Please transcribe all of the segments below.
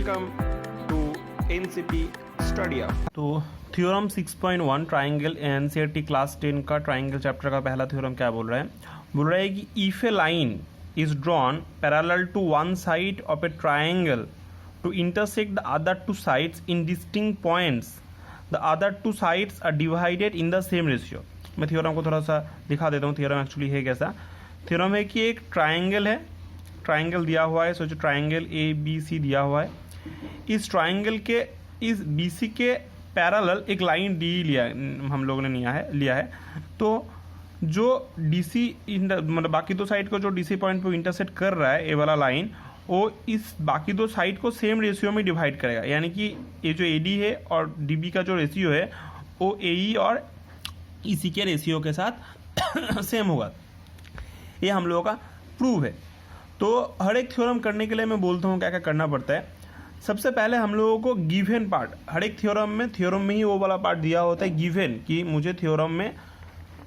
Welcome to NCP Study Up। तो theorem 6.1 triangle NCERT class 10 का triangle chapter का पहला थ्योरम क्या बोल रहा है कि if a line is drawn parallel to one side of a triangle to intersect the other two sides in distinct points the other two sides are divided in the same ratio. मैं theorem को थोड़ा सा दिखा देता हूँ। Theorem actually है कैसा। Theorem है कि एक ट्राइंगल है, ट्राइंगल दिया हुआ है, सोचो ट्राइंगल ए बी सी दिया हुआ है। इस ट्राइंगल के इस बी सी के पैरेलल एक लाइन डी लिया हम लोगों ने लिया है। तो जो डी सी मतलब बाकी दो साइड को जो डी सी पॉइंट पर इंटरसेक्ट कर रहा है, ए वाला लाइन, वो इस बाकी दो साइड को सेम रेशियो में डिवाइड करेगा। यानी कि ये जो ए डी है और डी बी का जो रेशियो है वो ए ई और ई सी के रेशियो के साथ सेम होगा। ये हम लोगों का प्रूव है। तो हर एक थ्योरम करने के लिए मैं बोलता हूँ क्या क्या करना पड़ता है। सबसे पहले हम लोगों को गिवन पार्ट, हर एक थ्योरम में ही वो वाला पार्ट दिया होता है गिवन, कि मुझे थ्योरम में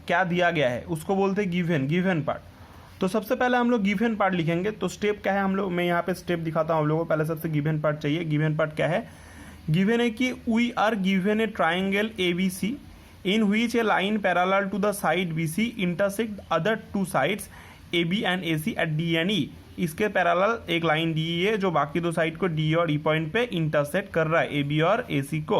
क्या दिया गया है उसको बोलते हैं गिवन पार्ट। तो सबसे पहले हम लोग गिवन पार्ट लिखेंगे। तो स्टेप क्या है हम लोग, मैं यहाँ पे स्टेप दिखाता हूँ हम लोगों को। पहले सबसे गिवन पार्ट चाहिए। गिवन पार्ट क्या है? गिवन है कि we are given a triangle A B C in which a line parallel to the side B C intersect other two sides A B and A C at D and E. इसके parallel एक line दी है जो बाकी दो side को D और ई point पे intersect कर रहा है, ए बी और ए सी को।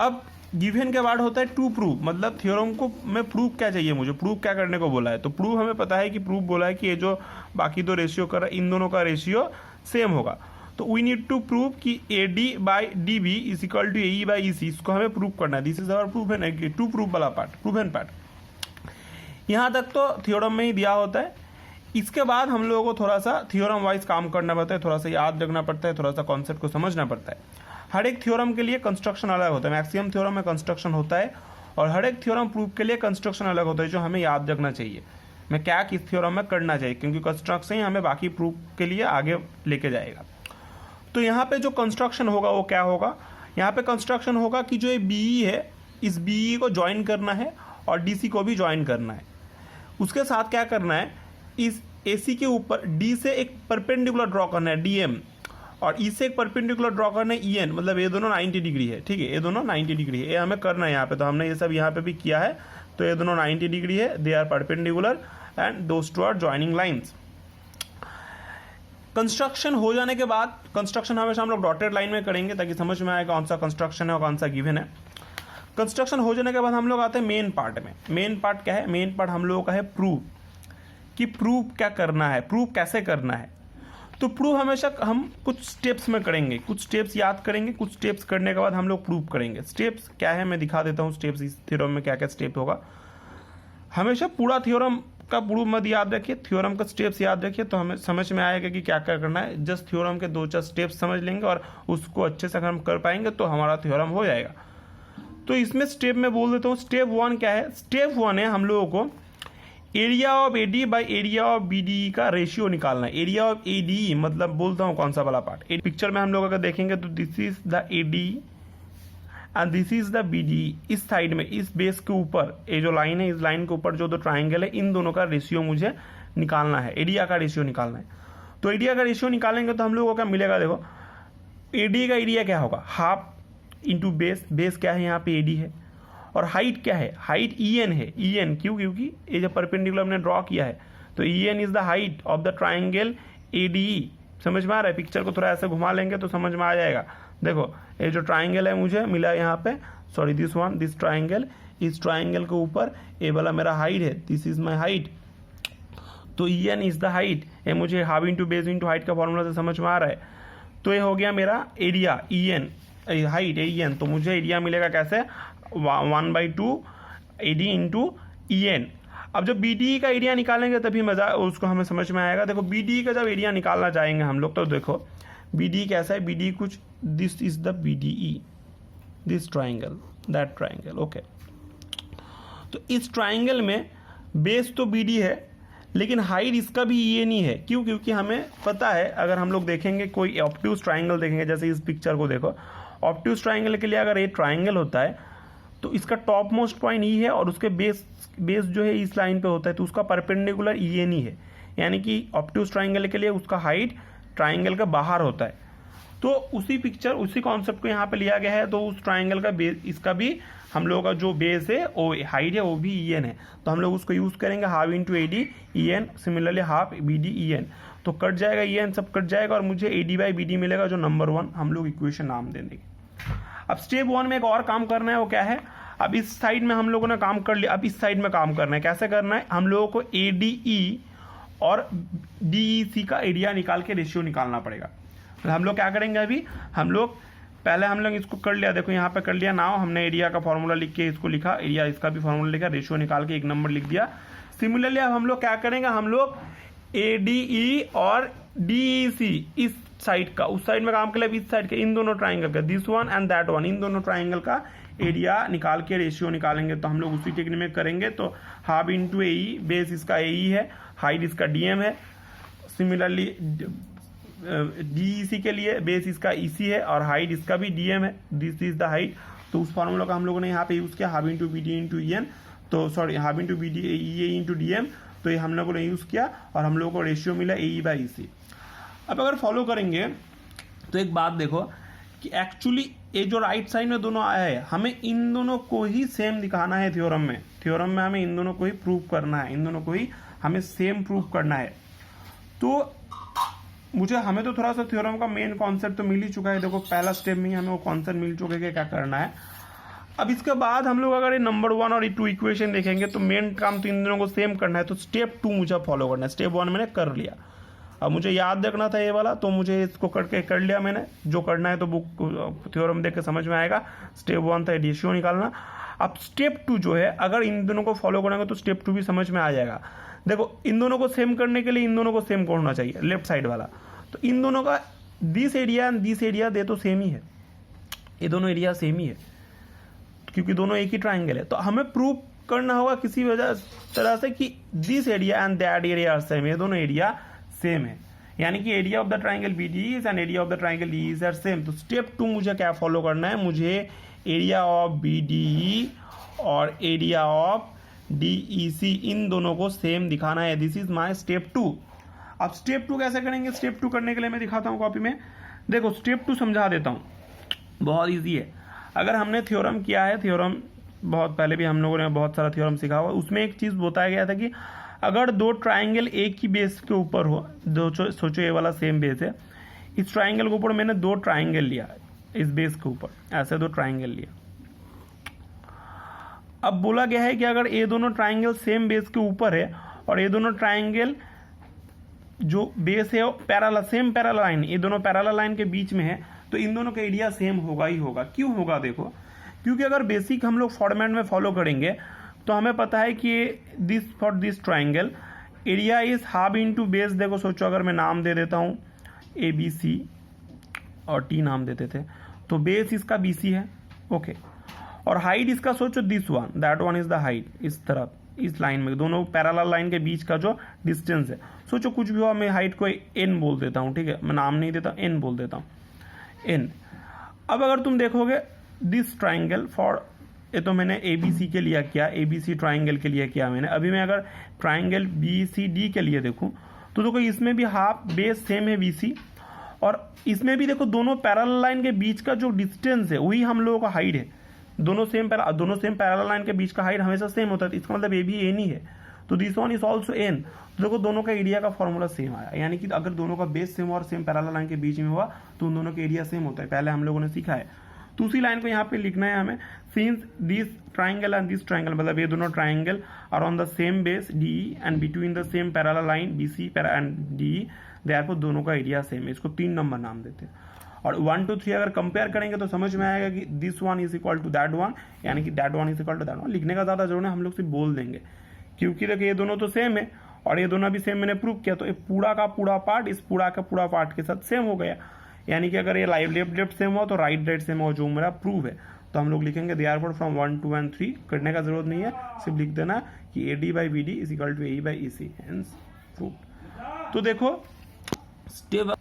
अब गिवन के बाद होता है टू प्रूव, मतलब थ्योरम को मैं प्रूव क्या चाहिए, मुझे प्रूव क्या करने को बोला है। तो प्रूव हमें पता है कि प्रूव बोला है कि ये जो बाकी दो रेशियो कर रहा है इन दोनों का रेशियो सेम होगा। तो वी नीड टू प्रूव कि A D by D B is equal to A E by E C. इसको हमें प्रूव करना है। दिस इज अवर प्रूव है, टू प्रूव वाला पार्ट, प्रूवन पार्ट। यहाँ तक तो थ्योरम में ही दिया होता है। इसके बाद हम लोगों को थोड़ा सा थ्योरम वाइज काम करना पड़ता है, थोड़ा सा याद रखना पड़ता है, थोड़ा सा कॉन्सेप्ट को समझना पड़ता है। हर एक थ्योरम के लिए कंस्ट्रक्शन अलग होता है। मैक्सिमम थ्योरम में कंस्ट्रक्शन होता है और हर एक थ्योरम प्रूफ के लिए कंस्ट्रक्शन अलग होता है, जो हमें याद रखना चाहिए। मैं क्या किस थ्योरम में करना चाहिए, क्योंकि कंस्ट्रक्शन ही हमें बाकी प्रूफ के लिए आगे लेके जाएगा। तो यहाँ पे जो कंस्ट्रक्शन होगा वो क्या होगा? यहाँ पे कंस्ट्रक्शन होगा कि जो ये बीई है, इस बीई को ज्वाइन करना है और डीसी को भी ज्वाइन करना है। उसके साथ क्या करना है, इस AC के ऊपर D से एक परपेंडिकुलर ड्रॉ करना है DM, और E से एक परपेंडिकुलर ड्रॉ करना है EN, मतलब ये दोनों 90 डिग्री है। ठीक है, ये दोनों 90 डिग्री है, ये हमें करना है यहाँ पे। तो हमने ये सब यहाँ पे भी किया है। तो ये दोनों 90 डिग्री है, they are perpendicular and those two are joining lines. Construction हो जाने के बाद, कंस्ट्रक्शन हमेशा हम लोग डॉटेड लाइन में करेंगे ताकि समझ में आए कौन सा कंस्ट्रक्शन है और कौन सा गिवन है। कंस्ट्रक्शन हो जाने के बाद हम लोग आते हैं मेन पार्ट में। मेन पार्ट क्या है? मेन पार्ट हम लोगों का है प्रूव, कि प्रूव क्या करना है, प्रूव कैसे करना है। तो प्रूव हमेशा हम कुछ स्टेप्स में करेंगे, कुछ स्टेप्स याद करेंगे, कुछ स्टेप्स करने के बाद हम लोग प्रूव करेंगे। स्टेप्स क्या है मैं दिखा देता हूँ। स्टेप्स इस थ्योरम में क्या क्या स्टेप होगा। हमेशा पूरा थ्योरम का प्रूव मत याद रखिए, थ्योरम का स्टेप्स याद रखिए, तो हमें समझ में आएगा कि क्या क्या करना है। जस्ट थ्योरम के 2-4 स्टेप्स समझ लेंगे और उसको अच्छे से अगर हम कर पाएंगे तो हमारा थ्योरम हो जाएगा। तो इसमें स्टेप में बोल देता हूँ। स्टेप 1 क्या है? स्टेप 1 है हम लोगों को area of AD by area of BD का रेशियो निकालना है। एरिया ऑफ एडी मतलब बोलता हूँ कौन सा वाला पार्ट। पिक्चर में हम लोग अगर देखेंगे तो this is the AD and this is the BD. इस साइड में, इस बेस के ऊपर ये जो लाइन है, इस लाइन के ऊपर जो दो ट्राइंगल है, इन दोनों का रेशियो मुझे निकालना है, एरिया का रेशियो निकालना है। तो एरिया का रेशियो निकालेंगे तो हम लोगों को क्या मिलेगा? देखो, एडी का एरिया क्या होगा? Half into base. बेस क्या है? यहाँ पे एडी है। और हाइट क्या है? हाइट EN है। EN क्यों? क्योंकि ये जो परपेंडिकुलर हमने ड्रॉ किया है, तो EN is the height of the triangle ADE। समझ में आ रहा है? पिक्चर को थोड़ा ऐसे घुमा लेंगे तो समझ में आ जाएगा। देखो, ये जो ट्राइंगल है मुझे मिला यहाँ पे, sorry this one, this triangle, इस ट्राइंगल के ऊपर ये वाला मेरा हाइट है, दिस इज माई हाइट। तो EN इज द हाइट। ये मुझे half into base into height का फॉर्मूला से समझ में आ रहा है। तो ये हो गया मेरा एरिया EN, हाइट EN। तो मुझे एरिया मिलेगा कैसे? 1/2 AD इंटू EN। अब जब BDE का एरिया निकालेंगे तभी मजा उसको हमें समझ में आएगा। देखो, BDE का जब एरिया निकालना चाहेंगे हम लोग, तो देखो BDE कैसा है? BDE कुछ this is the BDE, this triangle, that triangle. Okay, तो इस ट्राइंगल में बेस तो BD है लेकिन हाइट इसका भी EN ही है। क्यों? क्योंकि हमें पता है, अगर हम लोग देखेंगे कोई ऑब्ट्यूज ट्राइंगल देखेंगे, जैसे इस पिक्चर को देखो, ऑब्ट्यूज ट्राइंगल के लिए अगर ये ट्राइंगल होता है तो इसका टॉप मोस्ट पॉइंट E है और उसके बेस जो है इस लाइन पे होता है, तो उसका परपेंडिकुलर EN ही है। यानी कि ऑब्ट्यूज ट्राइंगल के लिए उसका हाइट ट्राइंगल का बाहर होता है। तो उसी कॉन्सेप्ट को यहाँ पे लिया गया है। तो उस ट्राइंगल का बेस, इसका भी हम लोगों का जो बेस है वो हाइट है वो भी ई एन है, तो हम लोग उसको यूज करेंगे half into A D E N, similarly half B D E N, तो कट जाएगा ई एन सब कट जाएगा और मुझे A D by B D मिलेगा जो नंबर 1 हम लोग इक्वेशन नाम दे देंगे। अब स्टेप 1 में एक और काम करना है, वो क्या है, अब इस साइड में हम लोगों ने काम कर लिया, अब इस साइड में काम करना है। कैसे करना है, हम लोगों को ए डी ई और डी ई सी का एरिया निकाल के रेशियो निकालना पड़ेगा। तो हम लोग क्या करेंगे, अभी हम लोग पहले हम लोग इसको कर लिया, देखो यहाँ पे कर लिया, नाउ हमने एरिया का फॉर्मूला लिख के इसको लिखा, एरिया इसका भी फॉर्मूला लिखा, रेशियो निकाल के एक नंबर लिख दिया। सिमिलरली अब हम लोग क्या करेंगे, हम लोग ए डी ई और डी ई सी इस साइड का, उस साइड में काम कर लिया, इस साइड के, इन दोनों ट्राइंगल का, this one and that one, इन दोनों ट्राइंगल का एरिया निकाल के रेशियो निकालेंगे। तो हम लोग उसी टेक्निक में करेंगे। तो हाफ इंटू ए ई, बेस इसका ए ई है, हाइट इसका डी एम है, सिमिलरली डीईसी के लिए बेस इसका ईसी है और हाइट इसका भी डीएम है, दिस इज द हाइट। तो उस फॉर्मूला का हम लोगों ने यहाँ पे यूज किया, half into B D into E N, तो sorry half into B D E A into D M, तो ये हम लोगों ने यूज किया और हम लोगों को रेशियो मिला ए ई बाई ई सी। अब अगर फॉलो करेंगे तो एक बात देखो कि एक्चुअली ये जो राइट साइड में दोनों आया है, हमें इन दोनों को ही सेम दिखाना है थ्योरम में। थ्योरम में हमें इन दोनों को ही प्रूव करना है, इन दोनों को ही हमें सेम प्रूव करना है। तो हमें तो थोड़ा सा थ्योरम का मेन कॉन्सेप्ट तो मिल ही चुका है, देखो पहला स्टेप में ही हमें वो कॉन्सेप्ट मिल चुका है कि क्या करना है। अब इसके बाद हम लोग अगर ये नंबर 1 और 2 इक्वेशन देखेंगे तो मेन काम तो इन दोनों को सेम करना है। तो स्टेप 2 मुझे फॉलो करना है, स्टेप 1 मैंने कर लिया, अब मुझे याद रखना था ये वाला, तो मुझे इसको करके कर लिया मैंने, जो करना है तो बुक थ्योरम देख के समझ में आएगा। स्टेप 1 था रेशियो निकालना। अब स्टेप 2 जो है, अगर इन दोनों को फॉलो करेंगे तो स्टेप 2 भी समझ में आ जाएगा। देखो इन दोनों को सेम करने के लिए इन दोनों को सेम होना चाहिए, लेफ्ट साइड वाला, तो इन दोनों का this area and this area दे तो सेम ही है, ये दोनों एरिया सेम ही है क्योंकि दोनों एक ही ट्राइंगल है। तो हमें प्रूव करना होगा किसी वजह तरह से कि this area and that area are same, ये दोनों एरिया सेम है, यानी कि area of the triangle B D is and area of the triangle D is are same. तो स्टेप 2 मुझे क्या फॉलो करना है, मुझे area of B D E और area of D E C इन दोनों को सेम दिखाना है। This is my step 2। अब स्टेप 2 कैसे करेंगे, स्टेप 2 करने के लिए मैं दिखाता हूँ कॉपी में। देखो स्टेप 2 समझा देता हूँ, बहुत इजी है। अगर हमने थ्योरम किया है, थ्योरम बहुत पहले भी हम लोगों ने बहुत सारा थ्योरम सीखा हुआ, उसमें एक चीज़ बताया गया था कि अगर दो ट्राइंगल एक ही बेस के ऊपर हो, दो सोचो ये वाला सेम बेस है, इस ट्राइंगल के ऊपर मैंने 2 ट्राइंगल लिया, इस बेस के ऊपर ऐसे 2 ट्राइंगल लिया। अब बोला गया है कि अगर ये दोनों ट्राइंगल सेम बेस के ऊपर है और ये दोनों ट्राइंगल जो बेस है पैरेलल, सेम पैरेलल लाइन, ये दोनों पैरेलल लाइन के बीच में है, तो इन दोनों का एरिया सेम होगा ही होगा। क्यों होगा, देखो क्योंकि अगर बेसिक हम लोग फॉर्मेट में फॉलो करेंगे तो हमें पता है कि this for this triangle area is half into base. देखो सोचो अगर मैं नाम दे देता हूँ ए बी सी और टी नाम देते थे, तो बेस इसका बी सी है, ओके, और हाइट इसका सोचो this one, that one is the height, इस तरफ इस लाइन में दोनों पैरेलल लाइन के बीच का जो डिस्टेंस है, सोचो कुछ भी हो, मैं हाइट को एन बोल देता हूँ, ठीक है, मैं नाम नहीं देता, एन बोल देता हूँ, एन। अब अगर तुम देखोगे दिस ट्राइंगल फॉर, ये तो मैंने ए बी सी के लिए किया, ए बी सी ट्राइंगल के लिए किया मैंने। अभी मैं अगर ट्राइंगल बी सी डी के लिए देखूं तो देखो इसमें भी हाफ बेस सेम है बी सी, और इसमें भी देखो दोनों पैरेलल लाइन के बीच का जो डिस्टेंस है वही हम लोगों का हाइट है। दोनों सेम पैरेलल लाइन के बीच का हाइट हमेशा सेम होता है, इसका मतलब ए भी एन ही है, तो this one is also an. तो देखो दोनों का एरिया का फॉर्मूला सेम आया, यानी कि अगर दोनों का बेस सेम और सेम पैरेलल लाइन के बीच में हुआ तो उन दोनों का एरिया सेम होता है, पहले हम लोगों ने सीखा है। तो उसी लाइन को यहाँ पे लिखना है हमें, since this triangle and this triangle, मतलब ये दोनों triangle are on the same base D and between the same parallel line B C and D, therefore दोनों का एरिया सेम है। इसको 3 नंबर नाम देते हैं, और 1 2 3 अगर कंपेयर करेंगे तो समझ में आएगा कि this one is equal to that one, यानी कि that one is equal to that one. लिखने का ज्यादा जरूर है, हम लोग सिर्फ बोल देंगे, क्योंकि देखिए ये दोनों तो सेम है और ये दोनों भी सेम मैंने प्रूव किया, तो ये पूरा का पूरा पार्ट इस पूरा का पूरा पार्ट के साथ सेम हो गया। यानी कि अगर ये लेफ्ट सेम हो तो राइट सेम हो, जो मेरा प्रूव है। तो हम लोग लिखेंगे देयरफॉर फ्रॉम 1 2 एंड 3, करने का जरूरत नहीं है, सिर्फ लिख देना कि A D by B D is equal to A by E C, hence prove. तो देखो स्टेप,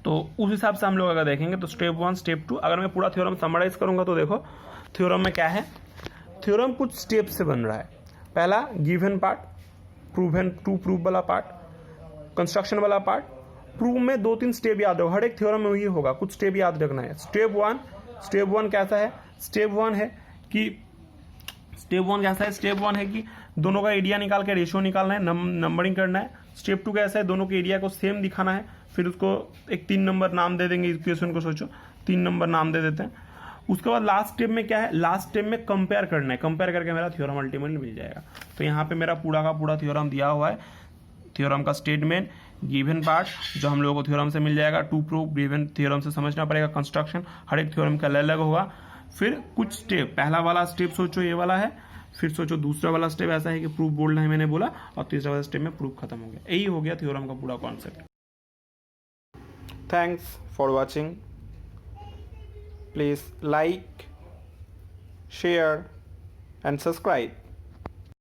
तो उस हिसाब से हम लोग अगर देखेंगे तो स्टेप 1 स्टेप 2, अगर मैं पूरा थ्योरम समराइज करूंगा तो देखो थ्योरम में क्या है, थ्योरम कुछ स्टेप से बन रहा है। पहला गिवन पार्ट, प्रूव वाला पार्ट, कंस्ट्रक्शन वाला पार्ट, प्रूव में 2-3 स्टेप याद रखो, हर एक थ्योरम में वही होगा, कुछ स्टेप याद रखना है। स्टेप वन कैसा है? स्टेप वन है कि दोनों का एरिया निकाल के रेशियो निकालना है, नंबरिंग करना है। स्टेप 2 कैसा है? दोनों के एरिया को सेम दिखाना है, फिर उसको एक 3 नंबर नाम दे देंगे। इक्वेशन को सोचो 3 नंबर नाम दे देते हैं। उसके बाद लास्ट स्टेप में क्या है? लास्ट स्टेप में कंपेयर करना है, कंपेयर करके मेरा थ्योरम अल्टीमेटली मिल जाएगा। तो यहाँ पे मेरा पूरा का पूरा थ्योरम दिया हुआ है, थ्योरम का स्टेटमेंट, गिवन पार्ट जो हम लोगों को थ्योरम से मिल जाएगा, टू प्रूव गिवन थ्योरम से समझना पड़ेगा, कंस्ट्रक्शन हर एक थ्योरम का अलग अलग होगा। फिर कुछ स्टेप, पहला वाला स्टेप सोचो ये वाला है, फिर सोचो दूसरा वाला स्टेप ऐसा है कि प्रूफ बोलना है मैंने बोला, और तीसरा वाला स्टेप में प्रूफ खत्म हो गया। यही हो गया थ्योरम का पूरा concept. Thanks for watching. Please like, share and subscribe.